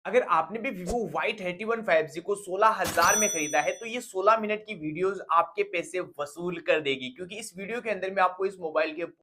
अगर आपने भी Vivo Y31 5G को 16,000 में खरीदा है तो ये 16 मिनट की वीडियोस आपके पैसे वसूल कर देगी, क्योंकि इस वीडियो के अंदर मैं आपको इस मोबाइल के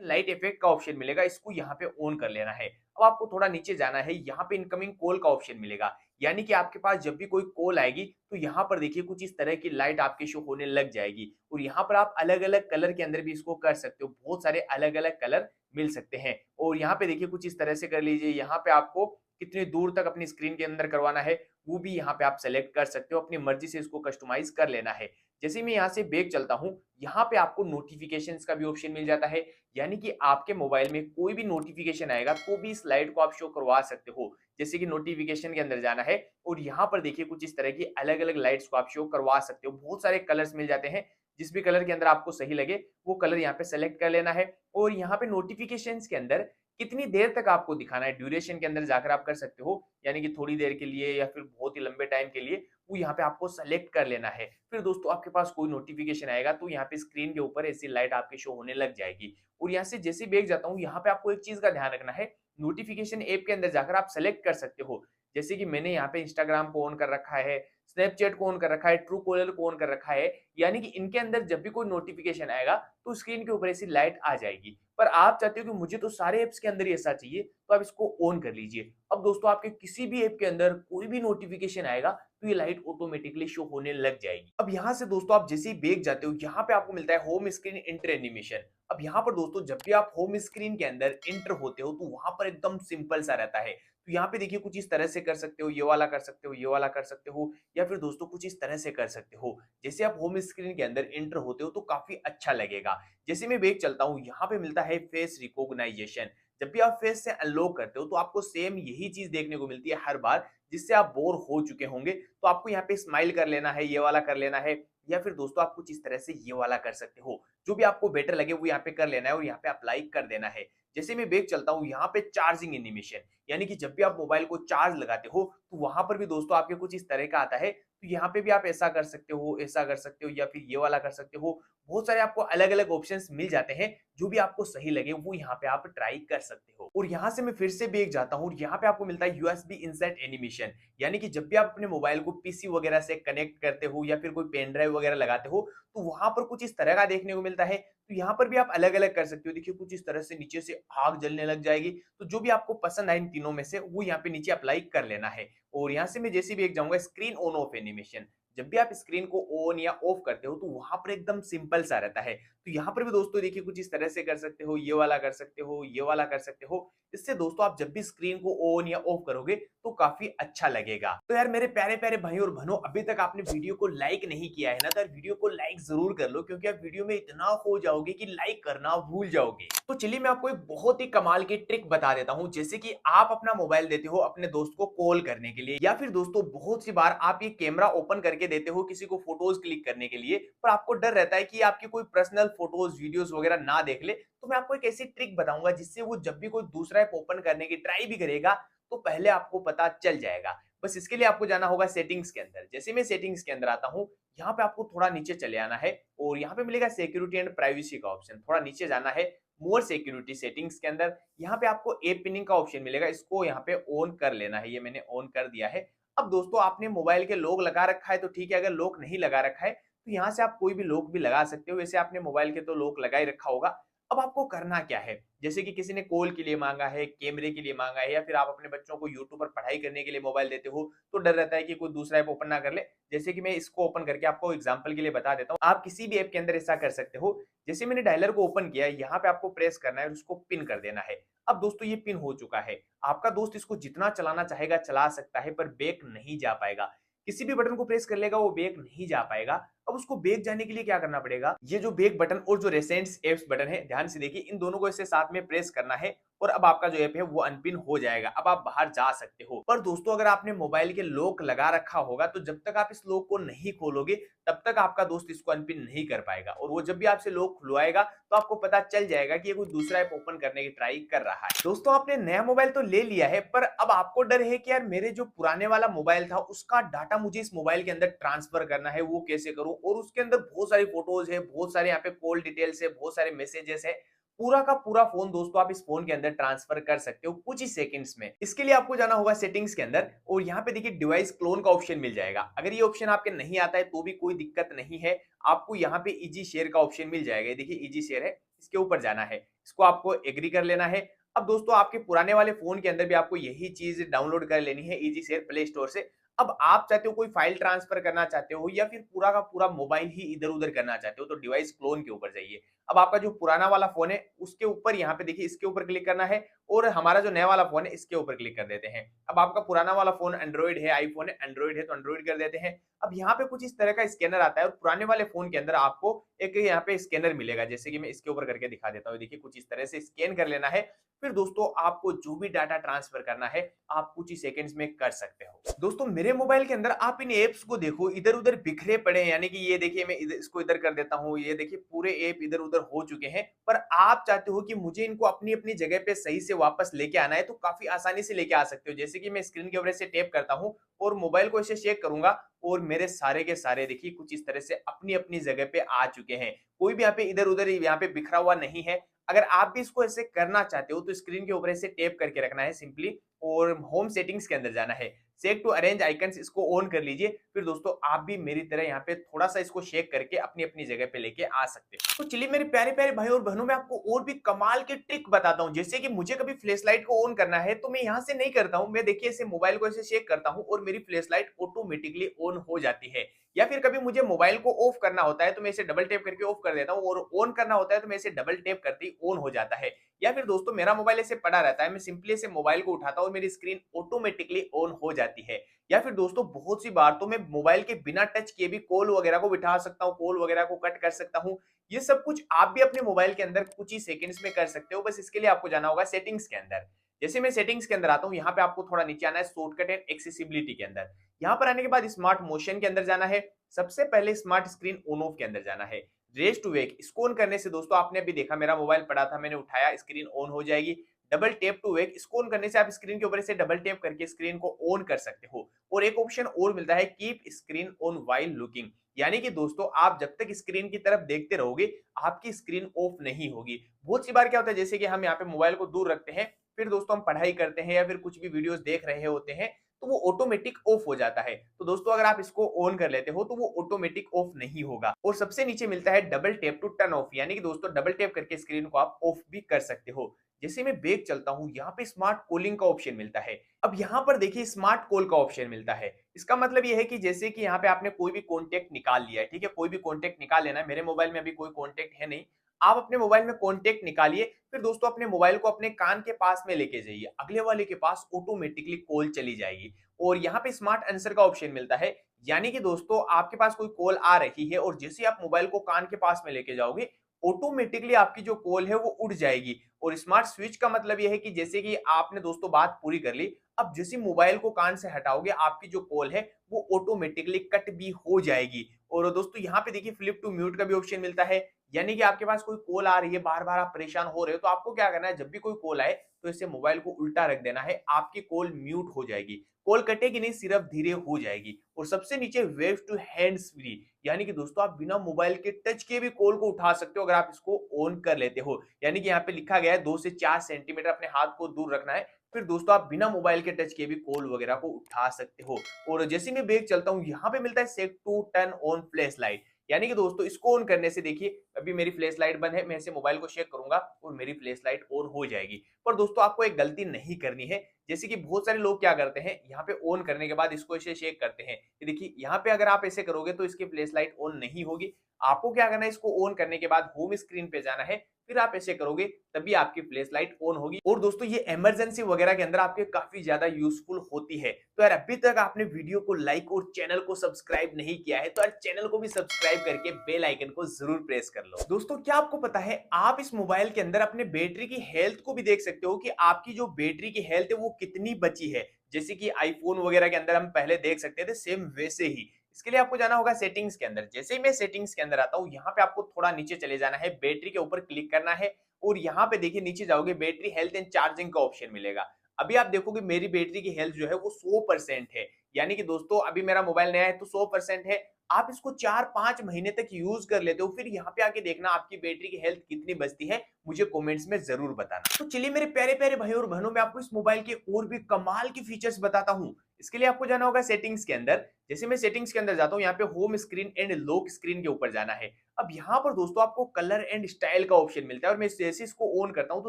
लाइट इफेक्ट का ऑप्शन मिलेगा, इसको यहाँ पे ऑन कर लेना है। अब आपको थोड़ा नीचे जाना है, यहाँ पे इनकमिंग कॉल का ऑप्शन मिलेगा, यानी कि आपके पास जब भी कोई कॉल आएगी तो यहाँ पर देखिए कुछ इस तरह की लाइट आपके शो होने लग जाएगी। और यहाँ पर आप अलग अलग कलर के अंदर भी इसको कर सकते हो, बहुत सारे अलग अलग कलर मिल सकते हैं। और यहाँ पे देखिए कुछ इस तरह से कर लीजिए, यहाँ पे आपको कितनी दूर तक अपनी स्क्रीन के अंदर करवाना है वो भी यहाँ पे आप सेलेक्ट कर सकते हो, अपनी मर्जी से इसको कस्टमाइज कर लेना है। जैसे मैं यहाँ से बैक चलता हूँ, यहाँ पे आपको नोटिफिकेशंस का भी ऑप्शन मिल जाता है, यानी कि आपके मोबाइल में कोई भी नोटिफिकेशन आएगा तो भी इस लाइट को आप शो करवा सकते हो। जैसे कि नोटिफिकेशन के अंदर जाना है और यहाँ पर देखिए कुछ इस तरह की अलग अलग लाइट्स को आप शो करवा सकते हो, बहुत सारे कलर्स मिल जाते हैं। जिस भी कलर के अंदर आपको सही लगे वो कलर यहाँ पे सेलेक्ट कर लेना है। और यहाँ पे नोटिफिकेशंस के अंदर कितनी देर तक आपको दिखाना है, ड्यूरेशन के अंदर जाकर आप कर सकते हो, यानी कि थोड़ी देर के लिए या फिर बहुत ही लंबे टाइम के लिए, वो यहाँ पे आपको सेलेक्ट कर लेना है। फिर दोस्तों आपके पास कोई नोटिफिकेशन आएगा तो यहाँ पे स्क्रीन के ऊपर ऐसी लाइट आपके शो होने लग जाएगी। और यहाँ से जैसे बैक जाता हूँ, यहाँ पे आपको एक चीज का ध्यान रखना है, नोटिफिकेशन ऐप के अंदर जाकर आप सेलेक्ट कर सकते हो। जैसे कि मैंने यहाँ पे इंस्टाग्राम को ऑन कर रखा है, स्नैपचैट को ऑन कर रखा है, ट्रू कॉलर को ऑन कर रखा है, यानी कि इनके अंदर जब भी कोई नोटिफिकेशन आएगा तो स्क्रीन के ऊपर ऐसी लाइट आ जाएगी। पर आप चाहते हो कि मुझे तो सारे ऐप्स के अंदर ही ऐसा चाहिए, तो आप इसको ऑन कर लीजिए। अब दोस्तों आपके किसी भी ऐप के अंदर कोई भी नोटिफिकेशन आएगा तो ये लाइट ऑटोमेटिकली शो होने लग जाएगी। अब यहाँ से दोस्तों आप जैसे ही बैक जाते हो, यहाँ पे आपको मिलता है होम स्क्रीन इंटर एनिमेशन। अब यहाँ पर दोस्तों जब भी आप होम स्क्रीन के अंदर इंटर होते हो तो वहां पर एकदम सिंपल सा रहता है। तो यहाँ पे देखिए कुछ इस तरह से कर सकते हो, ये वाला कर सकते हो, ये वाला कर सकते हो, या फिर दोस्तों कुछ इस तरह से कर सकते हो। जैसे आप होम स्क्रीन के अंदर इंटर होते हो तो काफी अच्छा लगेगा। जैसे मैं बैक चलता हूँ, यहाँ पे मिलता है फेस रिकॉग्नाइजेशन। जब भी आप फेस से अनलॉक करते हो तो आपको सेम यही चीज देखने को मिलती है हर बार, जिससे आप बोर हो चुके होंगे। तो आपको यहाँ पे स्माइल कर लेना है, ये वाला कर लेना है, या फिर दोस्तों आप कुछ इस तरह से ये वाला कर सकते हो। जो भी आपको बेटर लगे वो यहाँ पे कर लेना है और यहाँ पे अप्लाई कर देना है। जैसे मैं बैक चलता हूँ, यहाँ पे चार्जिंग एनिमेशन, यानी कि जब भी आप मोबाइल को चार्ज लगाते हो तो वहां पर भी दोस्तों आपके कुछ इस तरह का आता है। तो यहाँ पे भी आप ऐसा कर सकते हो, ऐसा कर सकते हो, या फिर ये वाला कर सकते हो। बहुत सारे आपको अलग अलग ऑप्शंस मिल जाते हैं, जो भी आपको सही लगे वो यहाँ पे आप ट्राई कर सकते हो। और यहाँ से मैं फिर से बैक जाता हूँ, यहाँ पे आपको मिलता है यूएसबी इंसर्ट एनिमेशन, यानी कि जब भी आप अपने मोबाइल को पीसी वगैरह से कनेक्ट करते हो या फिर कोई पेन ड्राइव वगैरह लगाते हो तो वहां पर कुछ इस तरह का देखने को मिलता है। तो यहाँ पर भी आप अलग अलग कर सकते हो, देखिए कुछ इस तरह से नीचे से आग जलने लग जाएगी। तो जो भी आपको पसंद आए इन तीनों में से वो यहाँ पे नीचे अप्लाई कर लेना है। और यहाँ से मैं जैसे भी एक जाऊंगा स्क्रीन ऑन ऑफ एनिमेशन, जब भी आप स्क्रीन को ऑन या ऑफ करते हो तो वहां पर एकदम सिंपल सा रहता है। तो यहाँ पर भी दोस्तों देखिए कुछ इस तरह से कर सकते हो, ये वाला कर सकते हो, ये वाला कर सकते हो। इससे दोस्तों आप जब भी स्क्रीन को ऑन या ऑफ करोगे तो काफी अच्छा लगेगा। तो यार मेरे प्यारे प्यारे भाई और बहनों, अभी तक आपने वीडियो को लाइक नहीं किया है ना, तो यार वीडियो को लाइक जरूर कर लो, क्योंकि आप वीडियो में इतना खो जाओगे कि लाइक करना भूल जाओगे। तो चलिए मैं आपको एक बहुत ही कमाल की ट्रिक बता देता हूँ। जैसे कि आप अपना मोबाइल देते हो अपने दोस्त को कॉल करने के लिए, या फिर दोस्तों बहुत सी बार आप ये कैमरा ओपन करके देते हो किसी को फोटोज क्लिक करने के लिए, पर आपको डर रहता है कि आपकी कोई पर्सनल फोटोज वीडियोस वगैरह ना देख ले। तो मैं आपको एक ऐसी ट्रिक बताऊंगा जिससे वो जब भी कोई दूसरा ऐप ओपन करने की ट्राई भी करेगा तो पहले आपको पता चल जाएगा। बस इसके लिए आपको जाना होगा सेटिंग्स के अंदर। जैसे मैं सेटिंग्स के अंदर आता हूँ, यहाँ पे आपको थोड़ा नीचे चले आना है और यहाँ पे मिलेगा सिक्योरिटी एंड प्राइवेसी का ऑप्शन। थोड़ा नीचे जाना है मोर सिक्योरिटी सेटिंग्स के अंदर, यहाँ पे आपको ऐप पिनिंग का ऑप्शन मिलेगा, इसको यहाँ पे ऑन कर लेना है। ये मैंने ऑन कर दिया है। अब दोस्तों आपने मोबाइल के लॉक लगा रखा है तो ठीक है, अगर लॉक नहीं लगा रखा है तो यहाँ से आप कोई भी लॉक भी लगा सकते हो। वैसे आपने मोबाइल के तो लॉक लगा ही रखा होगा। अब आपको करना क्या है, जैसे कि किसी ने कॉल के लिए मांगा है, कैमरे के लिए मांगा है, या फिर आप अपने बच्चों को यूट्यूब पर पढ़ाई करने के लिए मोबाइल देते हो तो डर रहता है कि कोई दूसरा ऐप ओपन ना कर ले। जैसे कि मैं इसको ओपन करके आपको एग्जांपल के लिए बता देता हूँ, आप किसी भी ऐप के अंदर ऐसा कर सकते हो। जैसे मैंने डायलर को ओपन किया, यहाँ पे आपको प्रेस करना है और उसको पिन कर देना है। अब दोस्तों ये पिन हो चुका है। आपका दोस्त इसको जितना चलाना चाहेगा चला सकता है, पर बैक नहीं जा पाएगा। किसी भी बटन को प्रेस कर लेगा वो बैक नहीं जा पाएगा। अब उसको बैक जाने के लिए क्या करना पड़ेगा, ये जो बैक बटन और जो रिसेंट्स एप्स बटन है, ध्यान से देखिए, इन दोनों को ऐसे साथ में प्रेस करना है और अब आपका जो ऐप है वो अनपिन हो जाएगा। अब आप बाहर जा सकते हो। पर दोस्तों अगर आपने मोबाइल के लॉक लगा रखा होगा तो जब तक आप इस लॉक को नहीं खोलोगे तब तक आपका दोस्त इसको अनपिन नहीं कर पाएगा, और वो जब भी आपसे लॉक खुलवाएगा तो आपको पता चल जाएगा कि ये कोई दूसरा ऐप ओपन करने की ट्राई कर रहा है। दोस्तों आपने नया मोबाइल तो ले लिया है, पर अब आपको डर है कि यार मेरे जो पुराने वाला मोबाइल था उसका डाटा मुझे इस मोबाइल के अंदर ट्रांसफर करना है, वो कैसे करूं, और उसके अंदर बहुत सारी फोटोज है, बहुत सारे यहाँ पे कॉल डिटेल्स है, बहुत सारे मैसेजेस है। पूरा का पूरा फोन दोस्तों आप इस फोन के अंदर ट्रांसफर कर सकते हो कुछ ही सेकंड्स में। इसके लिए आपको जाना होगा सेटिंग्स के अंदर और यहाँ पे देखिए डिवाइस क्लोन का ऑप्शन मिल जाएगा। अगर ये ऑप्शन आपके नहीं आता है तो भी कोई दिक्कत नहीं है, आपको यहाँ पे इजी शेयर का ऑप्शन मिल जाएगा। देखिए इजी शेयर है, इसके ऊपर जाना है, इसको आपको एग्री कर लेना है। अब दोस्तों आपके पुराने वाले फोन के अंदर भी आपको यही चीज डाउनलोड कर लेनी है इजी शेयर प्ले स्टोर से। अब आप चाहते हो कोई फाइल ट्रांसफर करना चाहते हो या फिर पूरा का पूरा मोबाइल ही इधर उधर करना चाहते हो तो डिवाइस क्लोन के ऊपर जाइए। अब आपका जो पुराना वाला फोन है उसके ऊपर यहाँ पे देखिए इसके ऊपर क्लिक करना है और हमारा जो नया वाला फोन है इसके ऊपर क्लिक कर देते हैं। अब आपका पुराना वाला फोन एंड्रॉइड है, आईफोन है, एंड्रॉइड है तो एंड्रॉइड कर देते हैं। अब यहाँ पे कुछ इस तरह का स्कैनर आता है और पुराने वाले फोन के अंदर आपको एक यहाँ पे स्कैनर मिलेगा, जैसे कि मैं इसके ऊपर करके दिखा देता हूँ। देखिए कुछ इस तरह से स्कैन कर लेना है, फिर दोस्तों आपको जो भी डाटा ट्रांसफर करना है आप कुछ ही सेकंड्स में कर सकते हो। दोस्तों मेरे मोबाइल के अंदर आप इन एप्स को देखो इधर उधर बिखरे पड़े हैं, यानी कि ये देखिए मैं इसको इधर कर देता हूँ, ये देखिए पूरे ऐप इधर उधर हो चुके हैं। पर आप चाहते हो कि मुझे इनको अपनी अपनी जगह पे सही से वापस लेके आना है तो काफी आसानी से लेके आ सकते हो। जैसे कि मैं स्क्रीन के ऊपर से टैप करता हूँ और मोबाइल को ऐसे शेक करूंगा और मेरे सारे के सारे देखिए कुछ इस तरह से अपनी अपनी जगह पे आ चुके हैं। कोई भी यहाँ पे इधर उधर यहाँ पे बिखरा हुआ नहीं है। अगर आप भी इसको ऐसे करना चाहते हो तो स्क्रीन के ऊपर ऐसे टैप करके रखना है सिंपली और होम सेटिंग्स के अंदर जाना है, सेट टू अरेंज आइकन्स इसको ऑन कर लीजिए। फिर दोस्तों आप भी मेरी तरह यहाँ पे थोड़ा सा इसको शेक करके अपनी अपनी जगह पे लेके आ सकते हैं। तो चलिए मेरे प्यारे प्यारे भाई और बहनों, मैं आपको और भी कमाल के ट्रिक बताता हूँ। जैसे कि मुझे कभी फ्लैश लाइट को ऑन करना है तो मैं यहाँ से नहीं करता हूँ, मैं देखिए ऐसे मोबाइल को ऐसे शेक करता हूँ और मेरी फ्लैश लाइट ऑटोमेटिकली ऑन हो जाती है। या फिर कभी मुझे मोबाइल को ऑफ करना होता है तो मैं इसे डबल टैप करके ऑफ कर देता हूँ और ऑन करना होता है तो मैं इसे डबल टैप करते ही ऑन हो जाता है। या फिर दोस्तों मेरा मोबाइल ऐसे पड़ा रहता है, मैं सिंपली से मोबाइल को उठाता हूँ और मेरी स्क्रीन ऑटोमेटिकली ऑन हो जाती है। या फिर दोस्तों बहुत सी बार तो मैं मोबाइल के बिना टच किए भी कॉल वगैरह को बिठा सकता हूँ, कॉल वगैरह को कट कर सकता हूँ। ये सब कुछ आप भी अपने मोबाइल के अंदर कुछ ही सेकंड्स में कर सकते हो। बस इसके लिए आपको जाना होगा सेटिंग्स के अंदर। जैसे मैं सेटिंग्स के अंदर आता हूँ, यहाँ पे आपको थोड़ा नीचे आना है शॉर्टकट एंड एक्सेसिबिलिटी के अंदर। यहाँ पर आने के बाद स्मार्ट मोशन के अंदर जाना है। सबसे पहले स्मार्ट स्क्रीन ऑन ऑफ के अंदर जाना है। रेस टू वेक इसको ऑन करने से दोस्तों आपने अभी देखा मेरा मोबाइल पड़ा था, मैंने उठाया, स्क्रीन ऑन हो जाएगी। डबल टैप टू वेक इसको ऑन करने से आप स्क्रीन के ऊपर से डबल टैप करके स्क्रीन को ऑन कर सकते हो। और एक ऑप्शन और मिलता है keep screen on while looking, यानी कि दोस्तों आप जब तक स्क्रीन की तरफ देखते रहोगे आपकी स्क्रीन ऑफ नहीं होगी। बहुत सी बार क्या होता है जैसे कि हम यहाँ पे मोबाइल को दूर रखते हैं, फिर दोस्तों हम पढ़ाई करते हैं या फिर कुछ भी वीडियोस देख रहे होते हैं तो वो ऑटोमेटिक ऑफ हो जाता है। तो दोस्तों अगर आप इसको ऑन कर लेते हो तो वो ऑटोमेटिक ऑफ नहीं होगा। और सबसे नीचे मिलता है double tap to turn off, यानी कि दोस्तों डबल टैप करके स्क्रीन को आप ऑफ भी कर सकते हो। जैसे मैं बैक चलता हूं, यहाँ पे स्मार्ट कॉलिंग का ऑप्शन मिलता है। अब यहाँ पर देखिए स्मार्ट कॉल का ऑप्शन मिलता है। इसका मतलब ये है कि जैसे कि यहाँ पे आपने कोई भी कॉन्टेक्ट निकाल लिया है, ठीक है, कोई भी कॉन्टेक्ट निकाल लेना है। मेरे मोबाइल में अभी कोई कॉन्टेक्ट है नहीं, आप अपने मोबाइल में कॉन्टेक्ट निकालिए, फिर दोस्तों अपने मोबाइल को अपने कान के पास में लेके जाइए, अगले वाले के पास ऑटोमेटिकली कॉल चली जाएगी। और यहाँ पे स्मार्ट आंसर का ऑप्शन मिलता है, यानी कि दोस्तों आपके पास कोई कॉल आ रही है और जैसे आप मोबाइल को कान के पास में लेके जाओगे ऑटोमेटिकली आपकी जो कॉल है वो उड़ जाएगी। और स्मार्ट स्विच का मतलब यह है कि जैसे कि आपने दोस्तों बात पूरी कर ली, अब जैसे मोबाइल को कान से हटाओगे आपकी जो कॉल है वो ऑटोमेटिकली कट भी हो जाएगी। और दोस्तों यहाँ पे देखिए फ्लिप टू म्यूट का भी ऑप्शन मिलता है, यानी कि आपके पास कोई कॉल आ रही है, बार बार आप परेशान हो रहे हो, तो आपको क्या करना है, जब भी कोई कॉल आए तो इसे मोबाइल को उल्टा रख देना है, आपकी कॉल म्यूट हो जाएगी, कॉल कटेगी नहीं, सिर्फ धीरे हो जाएगी। और सबसे नीचे वेव टू हैंड्स फ्री, यानी कि दोस्तों आप बिना मोबाइल के टच के भी कॉल को उठा सकते हो अगर आप इसको ऑन कर लेते हो। यानी कि यहाँ पे लिखा गया है 2 से 4 सेंटीमीटर अपने हाथ को दूर रखना है, फिर दोस्तों आप बिना मोबाइल के टच के भी कॉल वगैरह को उठा सकते हो। और जैसे मैं बैक चलता हूँ, यहाँ पे मिलता है set to turn on flash light, यानी कि दोस्तों इसको ऑन करने से देखिए अभी मेरी फ्लैश लाइट बंद है, मैं ऐसे मोबाइल को शेक करूंगा और मेरी फ्लैश लाइट ऑन हो जाएगी। पर दोस्तों आपको एक गलती नहीं करनी है, जैसे कि बहुत सारे लोग क्या करते हैं, यहाँ पे ऑन करने के बाद इसको ऐसे शेक करते हैं। ये देखिए यहाँ पे अगर आप ऐसे करोगे तो इसकी फ्लैश लाइट ऑन नहीं होगी। आपको क्या करना है, इसको ऑन करने के बाद होम स्क्रीन पे जाना है, फिर आप ऐसे करोगे तभी आपकी फ्लैश लाइट ऑन होगी। और दोस्तों ये इमरजेंसी वगैरह के अंदर आपके काफी ज्यादा यूजफुल होती है। तो यार अभी तक आपने वीडियो को लाइक और चैनल को सब्सक्राइब नहीं किया है तो यार चैनल को भी सब्सक्राइब करके बेल आइकन को जरूर प्रेस कर लो। दोस्तों क्या आपको पता है, आप इस मोबाइल के अंदर अपने बैटरी की हेल्थ को भी देख सकते हो कि आपकी जो बैटरी की हेल्थ है वो कितनी बची है। जैसे कि आईफोन वगैरह के अंदर हम पहले देख सकते थे, सेम वैसे ही इसके लिए आपको जाना होगा सेटिंग्स के अंदर। जैसे ही मैं सेटिंग्स के अंदर आता हूँ, यहाँ पे आपको थोड़ा नीचे चले जाना है, बैटरी के ऊपर क्लिक करना है और यहाँ पे देखिए नीचे जाओगे बैटरी हेल्थ एंड चार्जिंग का ऑप्शन मिलेगा। अभी आप देखोगे मेरी बैटरी की हेल्थ जो है वो 100% है। यानी कि दोस्तों अभी मेरा मोबाइल नया है तो 100% है। आप इसको 4-5 महीने तक यूज कर लेते हो, फिर यहाँ पे आके देखना आपकी बैटरी की हेल्थ कितनी बचती है, मुझे कमेंट्स में जरूर बताना। तो चलिए मेरे प्यारे प्यारे भाई और बहनों, मैं आपको इस मोबाइल के और भी कमाल की फीचर्स बताता हूँ। इसके लिए आपको जाना होगा सेटिंग्स के अंदर। जैसे मैं सेटिंग्स के अंदर जाता हूँ, यहाँ पे home screen and lock screen के ऊपर जाना है। अब यहाँ पर दोस्तों आपको कलर एंड स्टाइल का ऑप्शन मिलता है, और मैं जैसे इसको ऑन करता हूँ तो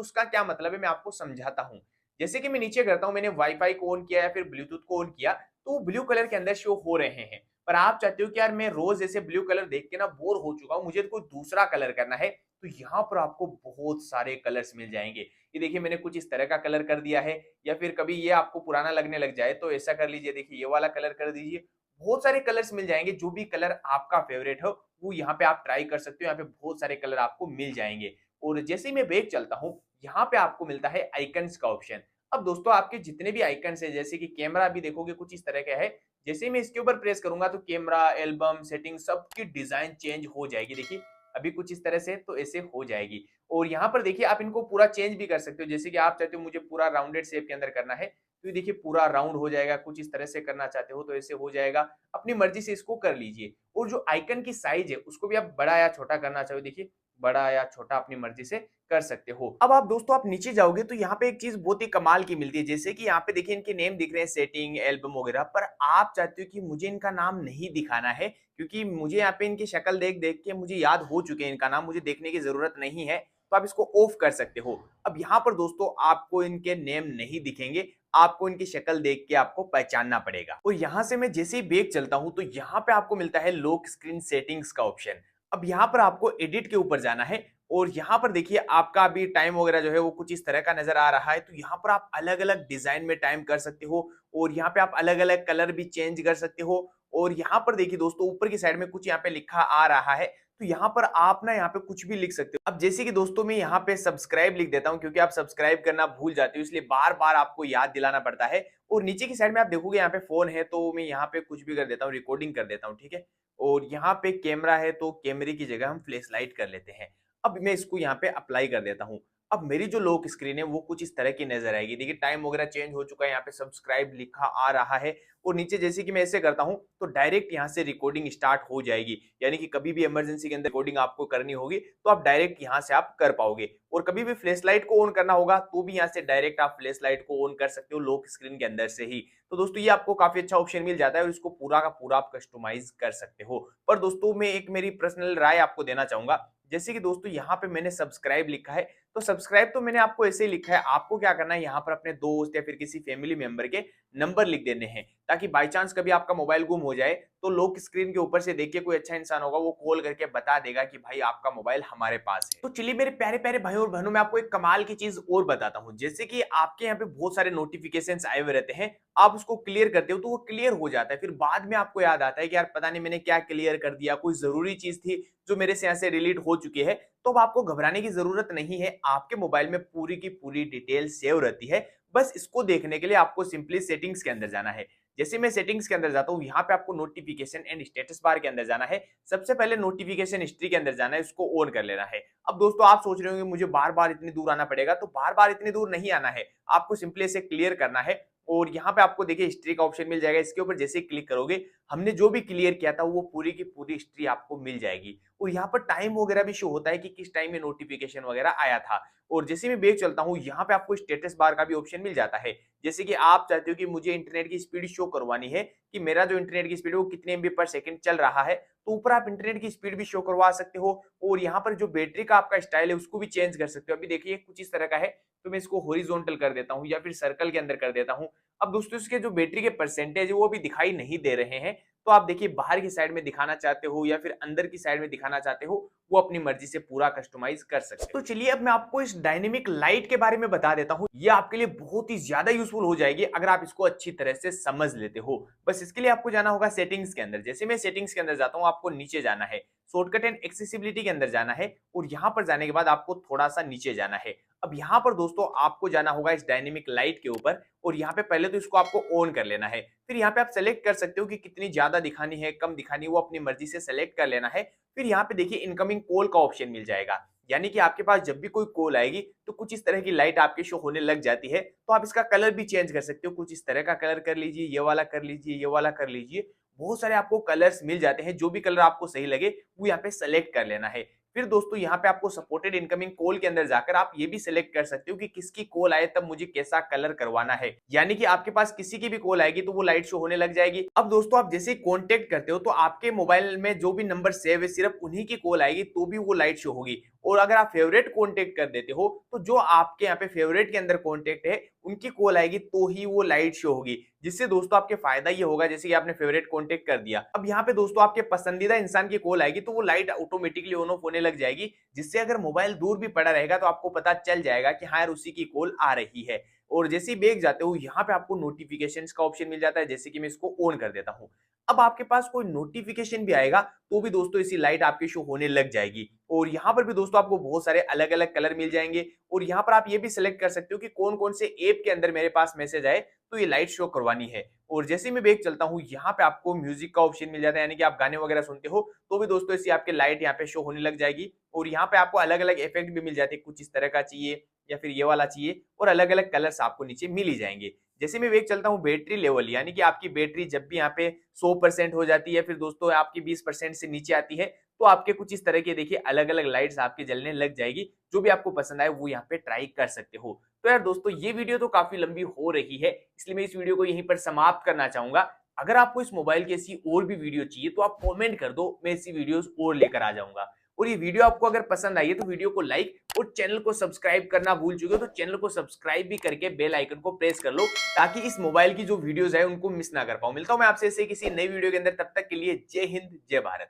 उसका क्या मतलब है मैं आपको समझाता हूँ। जैसे कि मैं नीचे करता हूँ, मैंने वाईफाई को ऑन किया या फिर ब्लूटूथ को ऑन किया, तो ब्लू कलर के अंदर शो हो रहे हैं। पर आप चाहते हो कि यार मैं रोज ऐसे ब्लू कलर देख के ना बोर हो चुका हूँ, मुझे कोई दूसरा कलर करना है, तो यहाँ पर आपको बहुत सारे कलर्स मिल जाएंगे। ये देखिए मैंने कुछ इस तरह का कलर कर दिया है, या फिर कभी ये आपको पुराना लगने लग जाए तो ऐसा कर लीजिए, देखिए ये वाला कलर कर दीजिए। बहुत सारे कलर्स मिल जाएंगे, जो भी कलर आपका फेवरेट हो वो यहाँ पे आप ट्राई कर सकते हो। यहाँ पे बहुत सारे कलर आपको मिल जाएंगे। और जैसे ही मैं बैक चलता हूँ, यहाँ पे आपको मिलता है आइकन्स का ऑप्शन। अब दोस्तों आपके जितने भी आइकन्स है, जैसे कि कैमरा भी देखोगे कुछ इस तरह का है। जैसे ही मैं इसके ऊपर प्रेस करूंगा तो कैमरा, एल्बम, सेटिंग सबकी डिजाइन चेंज हो जाएगी। देखिए अभी कुछ इस तरह से तो ऐसे हो जाएगी। और यहाँ पर देखिए आप इनको पूरा चेंज भी कर सकते हो। जैसे कि आप चाहते हो मुझे पूरा राउंडेड शेप के अंदर करना है, तो ये देखिए पूरा राउंड हो जाएगा। कुछ इस तरह से करना चाहते हो तो ऐसे हो जाएगा। अपनी मर्जी से इसको कर लीजिए। और जो आइकन की साइज है उसको भी आप बड़ा या छोटा करना चाहो, देखिए बड़ा या छोटा अपनी मर्जी से कर सकते हो। अब आप दोस्तों आप नीचे जाओगे तो यहाँ पे एक चीज बहुत ही कमाल की मिलती है। जैसे कि यहाँ पे देखिए इनके नेम दिख रहे हैं, सेटिंग, एल्बम वगैरह, पर आप चाहते हो कि मुझे इनका नाम नहीं दिखाना है, क्योंकि मुझे यहाँ पे इनकी शक्ल देख देख के मुझे याद हो चुके हैं इनका नाम, मुझे देखने की जरूरत नहीं है, तो आप इसको ऑफ कर सकते हो। अब यहाँ पर दोस्तों आपको इनके नेम नहीं दिखेंगे, आपको इनकी शक्ल देख के आपको पहचानना पड़ेगा। और यहाँ से मैं जैसे ही बैक चलता हूँ तो यहाँ पे आपको मिलता है लॉक स्क्रीन सेटिंग्स का ऑप्शन। अब यहाँ पर आपको एडिट के ऊपर जाना है, और यहाँ पर देखिए आपका अभी टाइम वगैरह जो है वो कुछ इस तरह का नजर आ रहा है। तो यहाँ पर आप अलग अलग डिजाइन में टाइम कर सकते हो, और यहाँ पे आप अलग अलग कलर भी चेंज कर सकते हो। और यहाँ पर देखिए दोस्तों ऊपर की साइड में कुछ यहाँ पे लिखा आ रहा है, तो यहाँ पर आप ना यहाँ पे कुछ भी लिख सकते हो। अब जैसे कि दोस्तों मैं यहाँ पे सब्सक्राइब लिख देता हूँ, क्योंकि आप सब्सक्राइब करना भूल जाते हो, इसलिए बार बार आपको याद दिलाना पड़ता है। और नीचे की साइड में आप देखोगे यहाँ पे फोन है, तो मैं यहाँ पे कुछ भी कर देता हूँ, रिकॉर्डिंग कर देता हूँ, ठीक है। और यहाँ पे कैमरा है तो कैमरे की जगह हम फ्लैश लाइट कर लेते हैं। अब मैं इसको यहाँ पे अप्लाई कर देता हूँ। अब मेरी जो लॉक स्क्रीन है वो कुछ इस तरह की नजर आएगी। देखिए टाइम वगैरह चेंज हो चुका है, यहाँ पे सब्सक्राइब लिखा आ रहा है। और नीचे जैसे कि मैं ऐसे करता हूँ तो डायरेक्ट यहाँ से रिकॉर्डिंग स्टार्ट हो जाएगी। यानी कि कभी भी इमरजेंसी के अंदर रिकॉर्डिंग आपको करनी होगी तो आप डायरेक्ट यहाँ से आप कर पाओगे। और कभी भी फ्लैश लाइट को ऑन करना होगा तो भी यहाँ से डायरेक्ट आप फ्लैश लाइट को ऑन कर सकते हो लॉक स्क्रीन के अंदर से ही। तो दोस्तों ये आपको काफी अच्छा ऑप्शन मिल जाता है, और इसको पूरा का पूरा आप कस्टमाइज कर सकते हो। पर दोस्तों मैं एक मेरी पर्सनल राय आपको देना चाहूंगा। जैसे कि दोस्तों यहाँ पे मैंने सब्सक्राइब लिखा है, तो सब्सक्राइब तो मैंने आपको ऐसे ही लिखा है। आपको क्या करना है, यहाँ पर अपने दोस्त या फिर किसी फैमिली मेंबर के नंबर लिख देने हैं, ताकि बाई चांस कभी आपका मोबाइल गुम हो जाए तो लॉक स्क्रीन के ऊपर से देखिए कोई अच्छा इंसान होगा, वो कॉल करके बता देगा कि भाई आपका मोबाइल हमारे पास है। तो चलिए मेरे प्यारे प्यारे भाई और बहनों, मैं आपको एक कमाल की चीज और बताता हूँ। जैसे कि आपके यहाँ पे बहुत सारे नोटिफिकेशंस आए हुए रहते हैं, आप उसको क्लियर करते हो तो वो क्लियर हो जाता है, फिर बाद में आपको याद आता है कि यार पता नहीं मैंने क्या क्लियर कर दिया, कोई जरूरी चीज थी जो मेरे से यहाँ से डिलीट हो चुकी है। तो अब आपको घबराने की जरूरत नहीं है, आपके मोबाइल में पूरी की पूरी डिटेल सेव रहती है। बस इसको देखने के लिए आपको सिंपली सेटिंग्स के अंदर जाना है। जैसे मैं सेटिंग्स के अंदर जाता हूँ, यहाँ पे आपको नोटिफिकेशन एंड स्टेटस बार के अंदर जाना है। सबसे पहले नोटिफिकेशन हिस्ट्री के अंदर जाना है, उसको ऑन कर लेना है। अब दोस्तों आप सोच रहे होंगे मुझे बार बार इतनी दूर आना पड़ेगा, तो बार बार इतनी दूर नहीं आना है, आपको सिंपली इसे क्लियर करना है। और यहाँ पे आपको देखिए हिस्ट्री का ऑप्शन मिल जाएगा, इसके ऊपर जैसे क्लिक करोगे हमने जो भी क्लियर किया था वो पूरी की पूरी हिस्ट्री आपको मिल जाएगी। और यहाँ पर टाइम वगैरह भी शो होता है कि किस टाइम में नोटिफिकेशन वगैरह आया था। और जैसे मैं बैक चलता हूँ, यहाँ पे आपको स्टेटस बार का भी ऑप्शन मिल जाता है। जैसे कि आप चाहते हो कि मुझे इंटरनेट की स्पीड शो करवानी है कि मेरा जो इंटरनेट की स्पीड है वो कितने एमबी पर सेकंड चल रहा है, तो ऊपर आप इंटरनेट की स्पीड भी शो करवा सकते हो। और यहाँ पर जो बैटरी का आपका स्टाइल है उसको भी चेंज कर सकते हो। अभी देखिए कुछ इस तरह का है, तो मैं इसको हॉरिजॉन्टल कर देता हूँ या फिर सर्कल के अंदर कर देता हूँ। अब दोस्तों इसके जो बैटरी के परसेंटेज है वो भी दिखाई नहीं दे रहे हैं, तो आप देखिए बाहर की साइड में दिखाना चाहते हो या फिर अंदर की साइड में दिखाना चाहते हो, वो अपनी मर्जी से पूरा कस्टमाइज कर सकते हो। तो चलिए अब मैं आपको इस डायनेमिक लाइट के बारे में बता देता हूँ। ये आपके लिए बहुत ही ज्यादा यूजफुल हो जाएगी अगर आप इसको अच्छी तरह से समझ लेते हो। बस इसके लिए आपको जाना होगा सेटिंग्स के अंदर। जैसे मैं सेटिंग्स के अंदर जाता हूँ, आपको नीचे जाना है, शॉर्टकट एंड एक्सेसिबिलिटी के अंदर जाना है, और यहाँ पर जाने के बाद आपको थोड़ा सा नीचे जाना है। अब यहाँ पर दोस्तों आपको जाना होगा इस डायनेमिक लाइट के ऊपर, और यहाँ पे पहले तो इसको आपको ऑन कर लेना है। फिर यहाँ पे आप सेलेक्ट कर सकते हो कि कितनी ज्यादा दिखानी है, कम दिखानी है, वो अपनी मर्जी से सेलेक्ट कर लेना है। फिर यहाँ पे देखिए इनकमिंग कॉल का ऑप्शन मिल जाएगा। यानी कि आपके पास जब भी कोई कॉल आएगी तो कुछ इस तरह की लाइट आपके शो होने लग जाती है। तो आप इसका कलर भी चेंज कर सकते हो, कुछ इस तरह का कलर कर लीजिए, ये वाला कर लीजिए, ये वाला कर लीजिए। बहुत सारे आपको कलर्स मिल जाते हैं, जो भी कलर आपको सही लगे वो यहाँ पे सेलेक्ट कर लेना है। फिर दोस्तों यहाँ पे आपको सपोर्टेड इनकमिंग कॉल के अंदर जाकर आप ये भी सिलेक्ट कर सकते हो कि किसकी कॉल आए तब मुझे कैसा कलर करवाना है, यानी कि आपके पास किसी की भी कॉल आएगी तो वो लाइट शो होने लग जाएगी। अब दोस्तों आप जैसे कांटेक्ट करते हो तो आपके मोबाइल में जो भी नंबर सेव है सिर्फ उन्हीं की कॉल आएगी तो भी वो लाइट शो होगी। और अगर आप फेवरेट कांटेक्ट कर देते हो तो जो आपके यहाँ पे फेवरेट के अंदर कांटेक्ट है उनकी कॉल आएगी तो ही वो लाइट शो होगी। जिससे दोस्तों आपके फायदा ये होगा, जैसे कि आपने फेवरेट कांटेक्ट कर दिया, अब यहाँ पे दोस्तों आपके पसंदीदा इंसान की कॉल आएगी तो वो लाइट ऑटोमेटिकली ऑन ऑफ होने लग जाएगी। जिससे अगर मोबाइल दूर भी पड़ा रहेगा तो आपको पता चल जाएगा कि हाँ यार उसी की कॉल आ रही है। और जैसे ही बैग जाते हो यहाँ पे आपको नोटिफिकेशंस का ऑप्शन मिल जाता है, जैसे कि मैं इसको ऑन कर देता हूँ। अब आपके पास कोई नोटिफिकेशन भी आएगा तो भी दोस्तों इसी लाइट आपकी शो होने लग जाएगी। और यहाँ पर भी दोस्तों आपको बहुत सारे अलग अलग कलर मिल जाएंगे। और यहाँ पर आप ये भी सिलेक्ट कर सकते हो कि कौन कौन से ऐप के अंदर मेरे पास मैसेज आए तो ये लाइट शो करवानी है। और जैसे मैं बैक चलता हूँ यहाँ पे आपको म्यूजिक का ऑप्शन मिल जाता है, यानी कि आप गाने वगैरह सुनते हो तो भी दोस्तों इसी आपके लाइट यहाँ पे शो होने लग जाएगी। और यहाँ पे आपको अलग अलग इफेक्ट भी मिल जाते हैं, कुछ इस तरह का चाहिए या फिर ये वाला चाहिए, और अलग अलग कलर्स आपको नीचे मिल ही जाएंगे। जैसे मैं बैक चलता हूँ बैटरी लेवल, यानी कि आपकी बैटरी जब भी यहाँ पे 100% हो जाती है, फिर दोस्तों आपकी 20% से नीचे आती है तो आपके कुछ इस तरह के देखिए अलग अलग लाइट्स आपके जलने लग जाएगी। जो भी आपको पसंद आए वो यहाँ पे ट्राई कर सकते हो। तो यार दोस्तों ये वीडियो तो काफी लंबी हो रही है, इसलिए मैं इस वीडियो को यहीं पर समाप्त करना चाहूंगा। अगर आपको इस मोबाइल की ऐसी और भी वीडियो चाहिए तो आप कमेंट कर दो, मैं ऐसी वीडियोस और लेकर आ जाऊंगा। और ये वीडियो आपको अगर पसंद आई है तो वीडियो को लाइक और चैनल को सब्सक्राइब करना भूल चुके हो तो चैनल को सब्सक्राइब भी करके बेल आइकन को प्रेस कर लो, ताकि इस मोबाइल की जो वीडियोस है उनको मिस ना कर पाओ। मिलता हूं मैं आपसे ऐसे किसी नई वीडियो के अंदर, तब तक के लिए जय हिंद जय भारत।